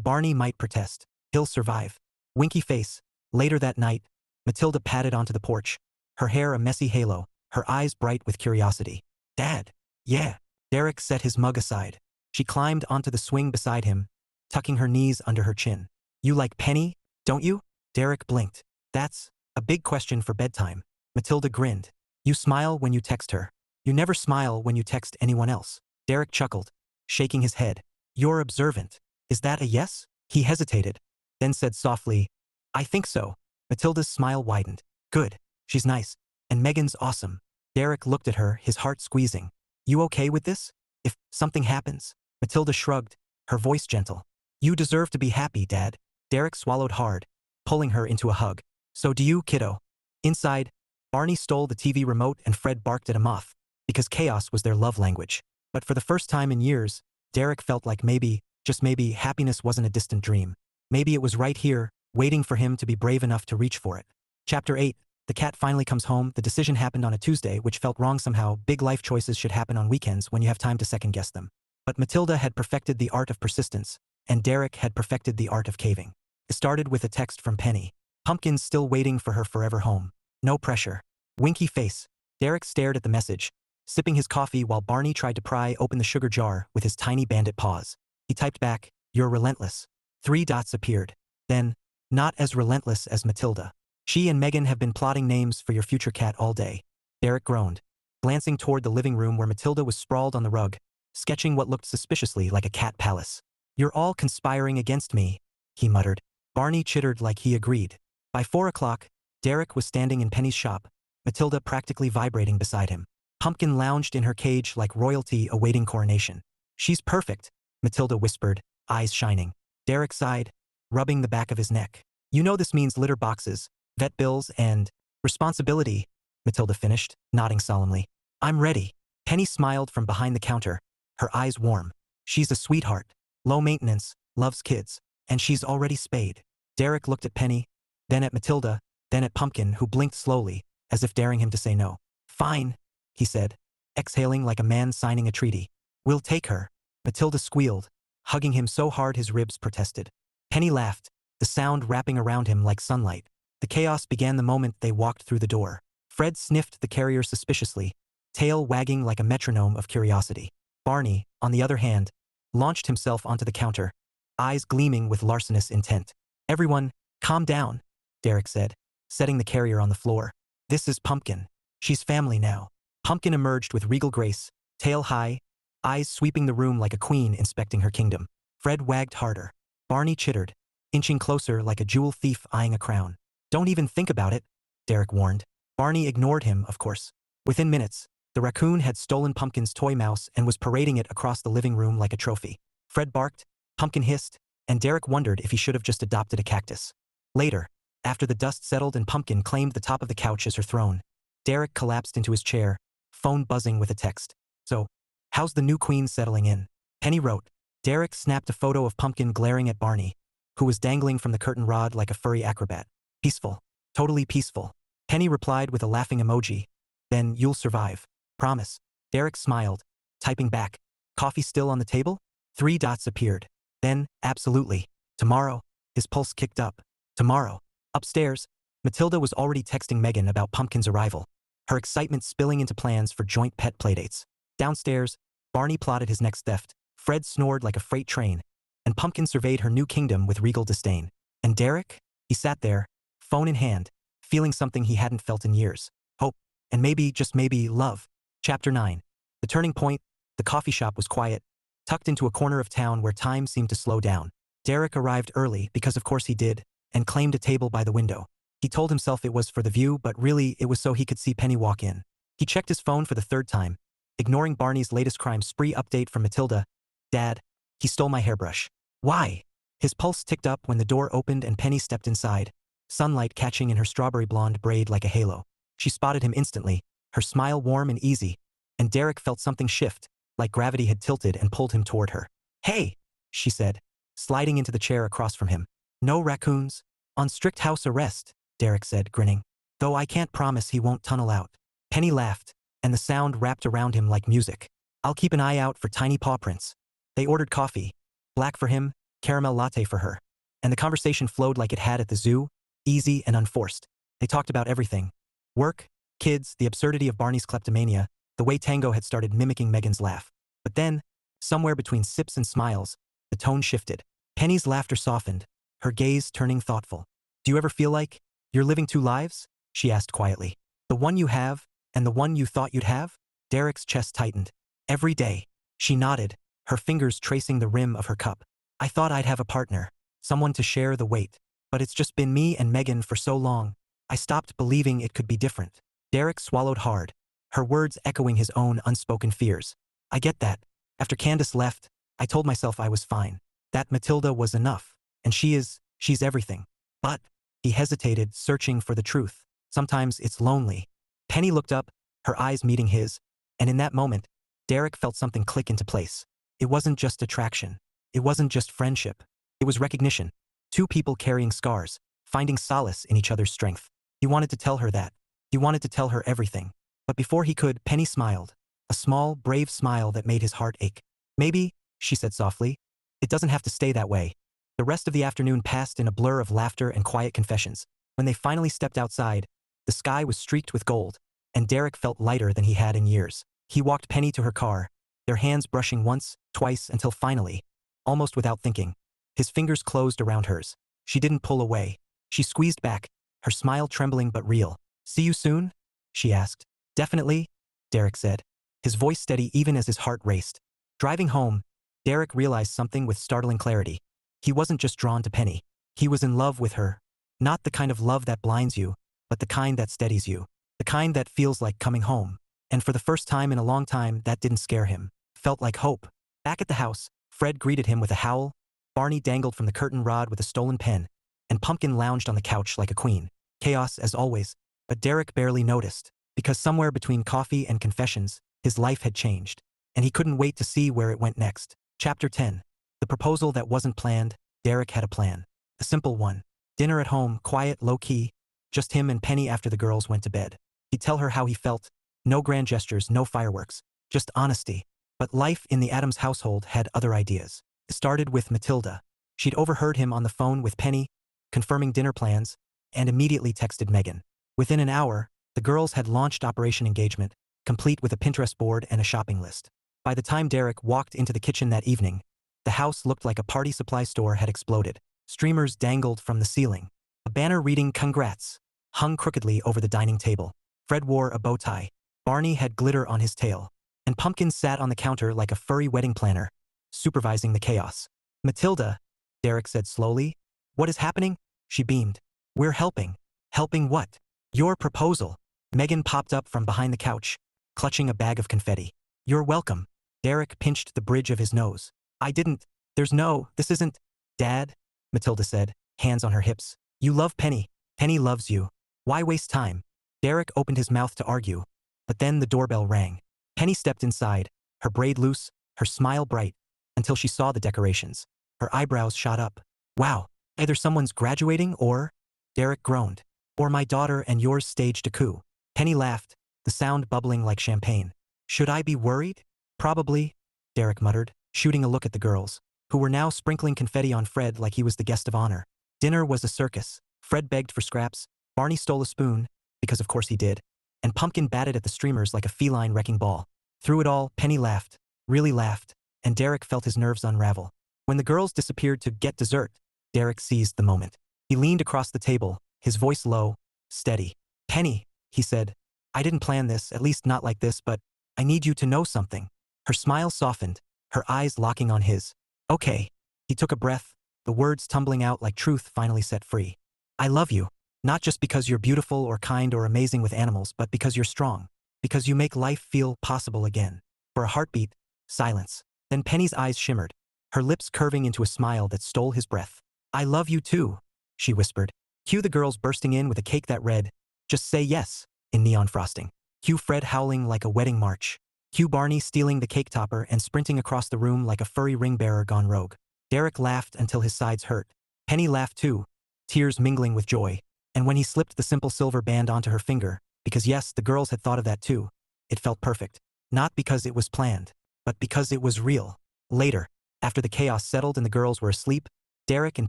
Barney might protest. He'll survive." Winky face. Later that night, Matilda padded onto the porch, her hair a messy halo, her eyes bright with curiosity. "Dad." "Yeah." Derick set his mug aside. She climbed onto the swing beside him, tucking her knees under her chin. You like Penny, don't you? Derick blinked. That's a big question for bedtime. Matilda grinned. You smile when you text her. You never smile when you text anyone else. Derick chuckled, shaking his head. You're observant. Is that a yes? He hesitated, then said softly, I think so. Matilda's smile widened. Good. She's nice. And Megan's awesome. Derick looked at her, his heart squeezing. You okay with this? If something happens? Matilda shrugged, her voice gentle. You deserve to be happy, Dad. Derick swallowed hard, pulling her into a hug. So do you, kiddo. Inside, Barney stole the TV remote and Fred barked at a moth, because chaos was their love language. But for the first time in years, Derick felt like maybe, just maybe, happiness wasn't a distant dream. Maybe it was right here, waiting for him to be brave enough to reach for it. Chapter 8. The cat finally comes home. The decision happened on a Tuesday, which felt wrong somehow. Big life choices should happen on weekends when you have time to second-guess them. But Matilda had perfected the art of persistence, and Derick had perfected the art of caving. It started with a text from Penny. Pumpkin's still waiting for her forever home. No pressure. Winky face. Derick stared at the message, sipping his coffee while Barney tried to pry open the sugar jar with his tiny bandit paws. He typed back, You're relentless. 3 dots appeared. Then, not as relentless as Matilda. She and Megan have been plotting names for your future cat all day. Derick groaned, glancing toward the living room where Matilda was sprawled on the rug, sketching what looked suspiciously like a cat palace. You're all conspiring against me, he muttered. Barney chittered like he agreed. By 4 o'clock, Derick was standing in Penny's shop, Matilda practically vibrating beside him. Pumpkin lounged in her cage like royalty awaiting coronation. She's perfect, Matilda whispered, eyes shining. Derick sighed, rubbing the back of his neck. You know this means litter boxes, vet bills, and responsibility, Matilda finished, nodding solemnly. I'm ready. Penny smiled from behind the counter, her eyes warm. She's a sweetheart, low maintenance, loves kids, and she's already spayed. Derick looked at Penny, then at Matilda, then at Pumpkin, who blinked slowly, as if daring him to say no. Fine, he said, exhaling like a man signing a treaty. We'll take her. Matilda squealed, hugging him so hard his ribs protested. Penny laughed, the sound wrapping around him like sunlight. The chaos began the moment they walked through the door. Fred sniffed the carrier suspiciously, tail wagging like a metronome of curiosity. Barney, on the other hand, launched himself onto the counter, eyes gleaming with larcenous intent. Everyone, calm down, Derick said, setting the carrier on the floor. This is Pumpkin. She's family now. Pumpkin emerged with regal grace, tail high, eyes sweeping the room like a queen inspecting her kingdom. Fred wagged harder. Barney chittered, inching closer like a jewel thief eyeing a crown. Don't even think about it, Derick warned. Barney ignored him, of course. Within minutes, the raccoon had stolen Pumpkin's toy mouse and was parading it across the living room like a trophy. Fred barked, Pumpkin hissed, and Derick wondered if he should have just adopted a cactus. Later, after the dust settled and Pumpkin claimed the top of the couch as her throne, Derick collapsed into his chair, phone buzzing with a text. So, how's the new queen settling in? Penny wrote. Derick snapped a photo of Pumpkin glaring at Barney, who was dangling from the curtain rod like a furry acrobat. Peaceful. Totally peaceful. Penny replied with a laughing emoji. Then you'll survive. Promise. Derick smiled, typing back. Coffee still on the table? 3 dots appeared. Then, absolutely. Tomorrow. His pulse kicked up. Tomorrow. Upstairs, Matilda was already texting Megan about Pumpkin's arrival, her excitement spilling into plans for joint pet playdates. Downstairs, Barney plotted his next theft, Fred snored like a freight train, and Pumpkin surveyed her new kingdom with regal disdain. And Derick? He sat there, phone in hand, feeling something he hadn't felt in years. Hope, and maybe, just maybe, love. Chapter 9. The turning point. The coffee shop was quiet, tucked into a corner of town where time seemed to slow down. Derick arrived early, because of course he did, and claimed a table by the window. He told himself it was for the view, but really it was so he could see Penny walk in. He checked his phone for the 3rd time, ignoring Barney's latest crime spree update from Matilda. Dad, he stole my hairbrush. Why? His pulse ticked up when the door opened and Penny stepped inside, sunlight catching in her strawberry blonde braid like a halo. She spotted him instantly, her smile warm and easy, and Derick felt something shift, like gravity had tilted and pulled him toward her. Hey, she said, sliding into the chair across from him. No raccoons? On strict house arrest, Derick said, grinning. Though I can't promise he won't tunnel out. Penny laughed, and the sound wrapped around him like music. I'll keep an eye out for tiny paw prints. They ordered coffee, black for him, caramel latte for her. And the conversation flowed like it had at the zoo, easy and unforced. They talked about everything. Work, kids, the absurdity of Barney's kleptomania, the way Tango had started mimicking Megan's laugh. But then, Somewhere between sips and smiles, the tone shifted. Penny's laughter softened, her gaze turning thoughtful. Do you ever feel like you're living two lives? She asked quietly. The one you have, and the one you thought you'd have? Derick's chest tightened. Every day. She nodded, her fingers tracing the rim of her cup. I thought I'd have a partner, someone to share the weight. But it's just been me and Megan for so long. I stopped believing it could be different. Derick swallowed hard, her words echoing his own unspoken fears. I get that. After Candace left, I told myself I was fine. That Matilda was enough. And she's everything. But, he hesitated, searching for the truth. Sometimes it's lonely. Penny looked up, her eyes meeting his, and in that moment, Derick felt something click into place. It wasn't just attraction. It wasn't just friendship. It was recognition. Two people carrying scars, finding solace in each other's strength. He wanted to tell her that. He wanted to tell her everything. But before he could, Penny smiled. A small, brave smile that made his heart ache. Maybe, she said softly, it doesn't have to stay that way. The rest of the afternoon passed in a blur of laughter and quiet confessions. When they finally stepped outside, the sky was streaked with gold, and Derick felt lighter than he had in years. He walked Penny to her car, their hands brushing once, twice, until finally, almost without thinking, his fingers closed around hers. She didn't pull away. She squeezed back, her smile trembling but real. See you soon? She asked. Definitely, Derick said, his voice steady even as his heart raced. Driving home, Derick realized something with startling clarity. He wasn't just drawn to Penny. He was in love with her. Not the kind of love that blinds you, but the kind that steadies you. The kind that feels like coming home. And for the first time in a long time, that didn't scare him. Felt like hope. Back at the house, Fred greeted him with a howl, Barney dangled from the curtain rod with a stolen pen, and Pumpkin lounged on the couch like a queen. Chaos as always, but Derick barely noticed, because somewhere between coffee and confessions, his life had changed, and he couldn't wait to see where it went next. Chapter 10. The proposal that wasn't planned. Derick had a plan. A simple one. Dinner at home, quiet, low-key, just him and Penny after the girls went to bed. He'd tell her how he felt. No grand gestures, no fireworks, just honesty. But life in the Adams household had other ideas. It started with Matilda. She'd overheard him on the phone with Penny, confirming dinner plans, and immediately texted Megan. Within an hour, the girls had launched Operation Engagement, complete with a Pinterest board and a shopping list. By the time Derick walked into the kitchen that evening, the house looked like a party supply store had exploded. Streamers dangled from the ceiling. A banner reading "Congrats" hung crookedly over the dining table. Fred wore a bow tie. Barney had glitter on his tail. And Pumpkin sat on the counter like a furry wedding planner, supervising the chaos. Matilda, Derick said slowly. What is happening? She beamed. We're helping. Helping what? Your proposal. Megan popped up from behind the couch, clutching a bag of confetti. You're welcome. Derick pinched the bridge of his nose. This isn't. Dad, Matilda said, hands on her hips. You love Penny. Penny loves you. Why waste time? Derick opened his mouth to argue, but then the doorbell rang. Penny stepped inside, her braid loose, her smile bright, until she saw the decorations. Her eyebrows shot up. Wow, either someone's graduating or... Derick groaned. Or my daughter and yours staged a coup. Penny laughed, the sound bubbling like champagne. Should I be worried? Probably, Derick muttered, shooting a look at the girls, who were now sprinkling confetti on Fred like he was the guest of honor. Dinner was a circus. Fred begged for scraps, Barney stole a spoon, because of course he did, and Pumpkin batted at the streamers like a feline wrecking ball. Through it all, Penny laughed, really laughed, and Derick felt his nerves unravel. When the girls disappeared to get dessert, Derick seized the moment. He leaned across the table, his voice low, steady. Penny, he said, I didn't plan this, at least not like this, but I need you to know something. Her smile softened, her eyes locking on his. Okay. He took a breath, the words tumbling out like truth finally set free. I love you. Not just because you're beautiful or kind or amazing with animals, but because you're strong. Because you make life feel possible again. For a heartbeat, silence. Then Penny's eyes shimmered, her lips curving into a smile that stole his breath. I love you too, she whispered. Cue the girls bursting in with a cake that read, just say yes, in neon frosting. Cue Fred howling like a wedding march. Cue Barney stealing the cake topper and sprinting across the room like a furry ring bearer gone rogue. Derick laughed until his sides hurt. Penny laughed too, tears mingling with joy. And when he slipped the simple silver band onto her finger, because yes, the girls had thought of that too, it felt perfect. Not because it was planned, but because it was real. Later, after the chaos settled and the girls were asleep, Derick and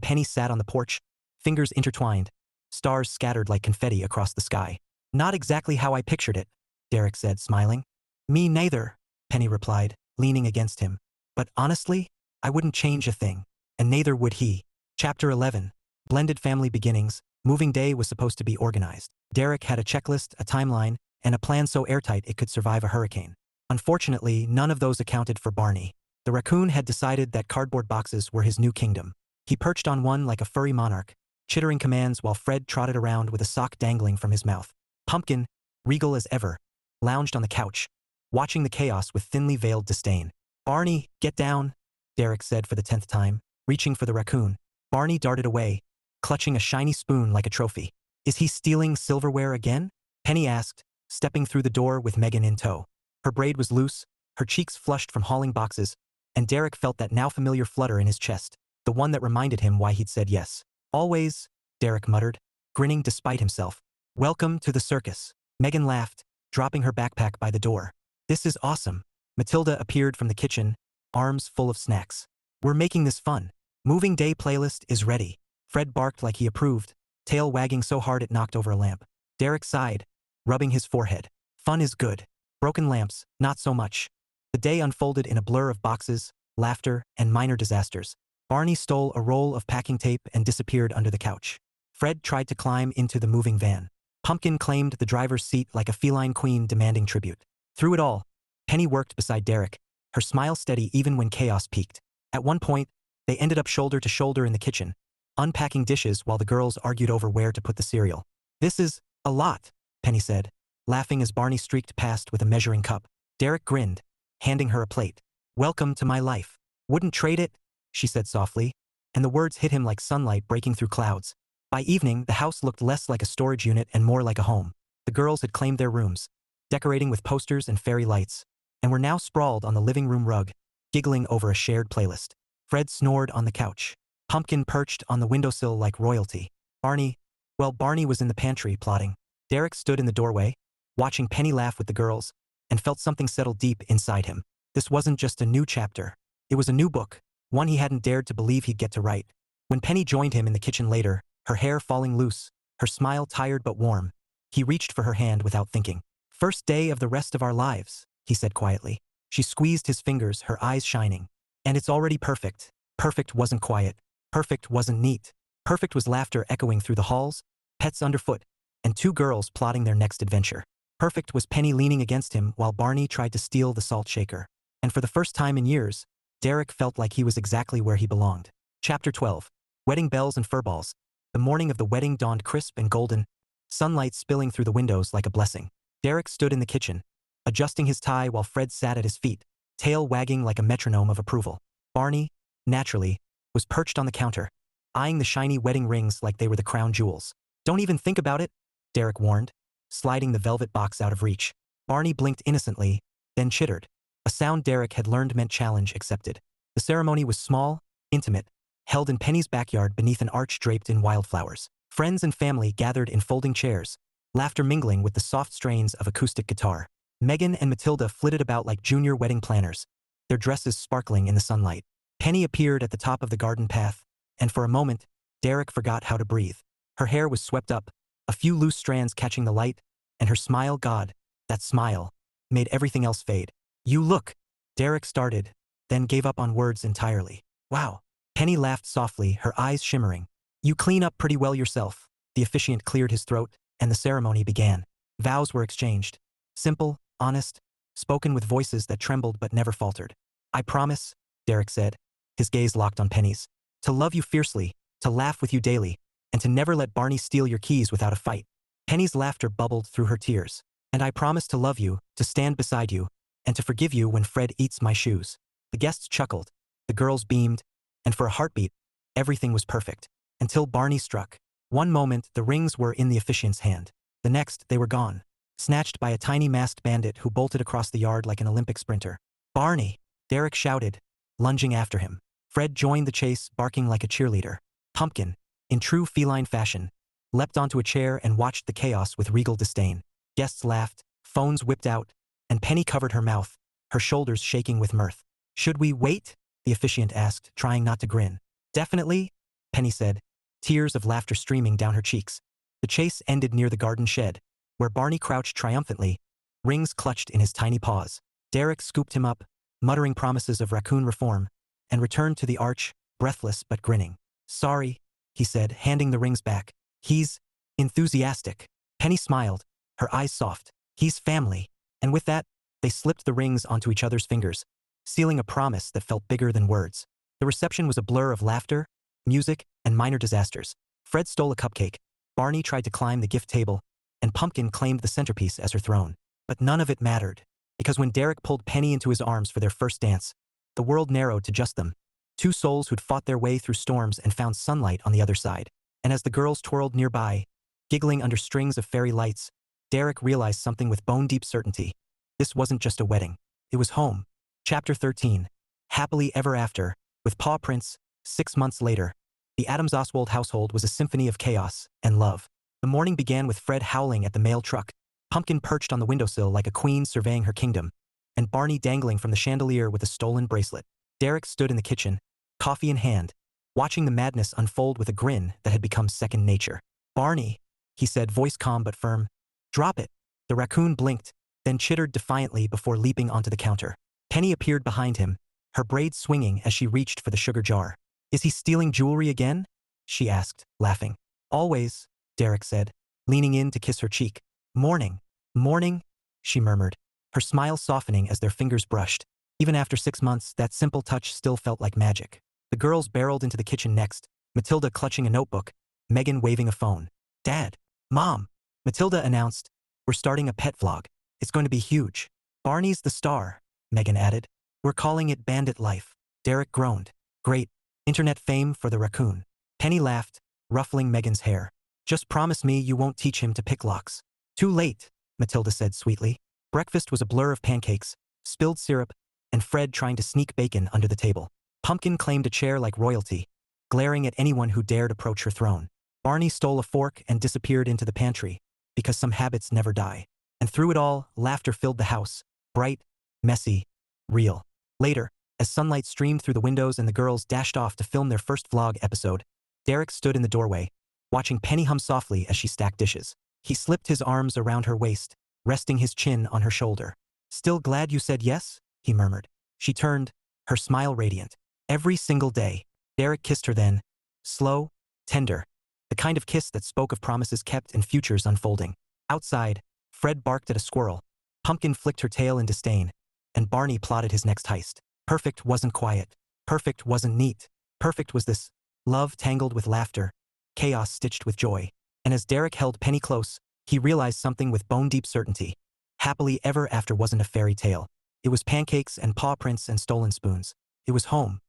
Penny sat on the porch, fingers intertwined, stars scattered like confetti across the sky. Not exactly how I pictured it, Derick said, smiling. Me neither, Penny replied, leaning against him. But honestly, I wouldn't change a thing. And neither would he. Chapter 11. Blended family beginnings. Moving day was supposed to be organized. Derick had a checklist, a timeline, and a plan so airtight it could survive a hurricane. Unfortunately, none of those accounted for Barney. The raccoon had decided that cardboard boxes were his new kingdom. He perched on one like a furry monarch, chittering commands while Fred trotted around with a sock dangling from his mouth. Pumpkin, regal as ever, lounged on the couch, watching the chaos with thinly veiled disdain. "Barney, get down," Derick said for the 10th time, reaching for the raccoon. Barney darted away, clutching a shiny spoon like a trophy. "Is he stealing silverware again?" Penny asked, stepping through the door with Megan in tow. Her braid was loose, her cheeks flushed from hauling boxes, and Derick felt that now familiar flutter in his chest, the one that reminded him why he'd said yes. "Always," Derick muttered, grinning despite himself. "Welcome to the circus." Megan laughed, dropping her backpack by the door. "This is awesome." Matilda appeared from the kitchen, arms full of snacks. "We're making this fun. Moving day playlist is ready." Fred barked like he approved, tail wagging so hard it knocked over a lamp. Derick sighed, rubbing his forehead. "Fun is good. Broken lamps, not so much." The day unfolded in a blur of boxes, laughter, and minor disasters. Barney stole a roll of packing tape and disappeared under the couch. Fred tried to climb into the moving van. Pumpkin claimed the driver's seat like a feline queen demanding tribute. Through it all, Penny worked beside Derick, her smile steady even when chaos peaked. At one point, they ended up shoulder to shoulder in the kitchen, unpacking dishes while the girls argued over where to put the cereal. "This is a lot," Penny said, laughing as Barney streaked past with a measuring cup. Derick grinned, handing her a plate. "Welcome to my life. Wouldn't trade it," she said softly, and the words hit him like sunlight breaking through clouds. By evening, the house looked less like a storage unit and more like a home. The girls had claimed their rooms, decorating with posters and fairy lights, and were now sprawled on the living room rug, giggling over a shared playlist. Fred snored on the couch. Pumpkin perched on the windowsill like royalty. Barney was in the pantry plotting. Derick stood in the doorway, watching Penny laugh with the girls, and felt something settle deep inside him. This wasn't just a new chapter. It was a new book, one he hadn't dared to believe he'd get to write. When Penny joined him in the kitchen later, her hair falling loose, her smile tired but warm, he reached for her hand without thinking. "First day of the rest of our lives," he said quietly. She squeezed his fingers, her eyes shining. "And it's already perfect." Perfect wasn't quiet. Perfect wasn't neat. Perfect was laughter echoing through the halls, pets underfoot, and two girls plotting their next adventure. Perfect was Penny leaning against him while Barney tried to steal the salt shaker. And for the first time in years, Derick felt like he was exactly where he belonged. Chapter 12. Wedding bells and furballs. The morning of the wedding dawned crisp and golden, sunlight spilling through the windows like a blessing. Derick stood in the kitchen, adjusting his tie while Fred sat at his feet, tail wagging like a metronome of approval. Barney, naturally, was perched on the counter, eyeing the shiny wedding rings like they were the crown jewels. "Don't even think about it," Derick warned, sliding the velvet box out of reach. Barney blinked innocently, then chittered, a sound Derick had learned meant challenge accepted. The ceremony was small, intimate, held in Penny's backyard beneath an arch draped in wildflowers. Friends and family gathered in folding chairs, laughter mingling with the soft strains of acoustic guitar. Megan and Matilda flitted about like junior wedding planners, their dresses sparkling in the sunlight. Penny appeared at the top of the garden path, and for a moment, Derick forgot how to breathe. Her hair was swept up, a few loose strands catching the light, and her smile, God, that smile, made everything else fade. "You look," Derick started, then gave up on words entirely. "Wow." Penny laughed softly, her eyes shimmering. "You clean up pretty well yourself." The officiant cleared his throat, and the ceremony began. Vows were exchanged. Simple, honest, spoken with voices that trembled but never faltered. "I promise," Derick said, his gaze locked on Penny's, "to love you fiercely, to laugh with you daily, and to never let Barney steal your keys without a fight." Penny's laughter bubbled through her tears. "And I promise to love you, to stand beside you, and to forgive you when Fred eats my shoes." The guests chuckled, the girls beamed, and for a heartbeat, everything was perfect. Until Barney struck. One moment, the rings were in the officiant's hand. The next, they were gone, snatched by a tiny masked bandit who bolted across the yard like an Olympic sprinter. "Barney!" Derick shouted, lunging after him. Fred joined the chase, barking like a cheerleader. Pumpkin, in true feline fashion, leapt onto a chair and watched the chaos with regal disdain. Guests laughed, phones whipped out, and Penny covered her mouth, her shoulders shaking with mirth. "Should we wait?" the officiant asked, trying not to grin. "Definitely," Penny said, tears of laughter streaming down her cheeks. The chase ended near the garden shed, where Barney crouched triumphantly, rings clutched in his tiny paws. Derick scooped him up, muttering promises of raccoon reform, and returned to the arch, breathless but grinning. "Sorry," he said, handing the rings back. "He's enthusiastic." Penny smiled, her eyes soft. "He's family." And with that, they slipped the rings onto each other's fingers, sealing a promise that felt bigger than words. The reception was a blur of laughter, music, and minor disasters. Fred stole a cupcake, Barney tried to climb the gift table, and Pumpkin claimed the centerpiece as her throne. But none of it mattered, because when Derick pulled Penny into his arms for their first dance, the world narrowed to just them, two souls who'd fought their way through storms and found sunlight on the other side. And as the girls twirled nearby, giggling under strings of fairy lights, Derick realized something with bone-deep certainty. This wasn't just a wedding. It was home. Chapter 13. Happily Ever After. With paw prints, 6 months later, the Adams Oswold household was a symphony of chaos and love. The morning began with Fred howling at the mail truck, Pumpkin perched on the windowsill like a queen surveying her kingdom, and Barney dangling from the chandelier with a stolen bracelet. Derick stood in the kitchen, coffee in hand, watching the madness unfold with a grin that had become second nature. "Barney," he said, voice calm but firm. "Drop it." The raccoon blinked, then chittered defiantly before leaping onto the counter. Penny appeared behind him, her braids swinging as she reached for the sugar jar. "Is he stealing jewelry again?" she asked, laughing. "Always," Derick said, leaning in to kiss her cheek. "Morning. Morning," she murmured, her smile softening as their fingers brushed. Even after 6 months, that simple touch still felt like magic. The girls barreled into the kitchen next, Matilda clutching a notebook, Megan waving a phone. "Dad. Mom," Matilda announced, "we're starting a pet vlog. It's going to be huge." "Barney's the star," Megan added. "We're calling it Bandit Life." Derick groaned. "Great. Internet fame for the raccoon." Penny laughed, ruffling Megan's hair. "Just promise me you won't teach him to pick locks." "Too late," Matilda said sweetly. Breakfast was a blur of pancakes, spilled syrup, and Fred trying to sneak bacon under the table. Pumpkin claimed a chair like royalty, glaring at anyone who dared approach her throne. Barney stole a fork and disappeared into the pantry, because some habits never die. And through it all, laughter filled the house, bright, messy, real. Later, as sunlight streamed through the windows and the girls dashed off to film their first vlog episode, Derick stood in the doorway, watching Penny hum softly as she stacked dishes. He slipped his arms around her waist, resting his chin on her shoulder. "Still glad you said yes?" he murmured. She turned, her smile radiant. "Every single day." Derick kissed her then, slow, tender, the kind of kiss that spoke of promises kept and futures unfolding. Outside, Fred barked at a squirrel, Pumpkin flicked her tail in disdain, and Barney plotted his next heist. Perfect wasn't quiet. Perfect wasn't neat. Perfect was this: love tangled with laughter, chaos stitched with joy. And as Derick held Penny close, he realized something with bone-deep certainty. Happily Ever After wasn't a fairy tale. It was pancakes and paw prints and stolen spoons. It was home.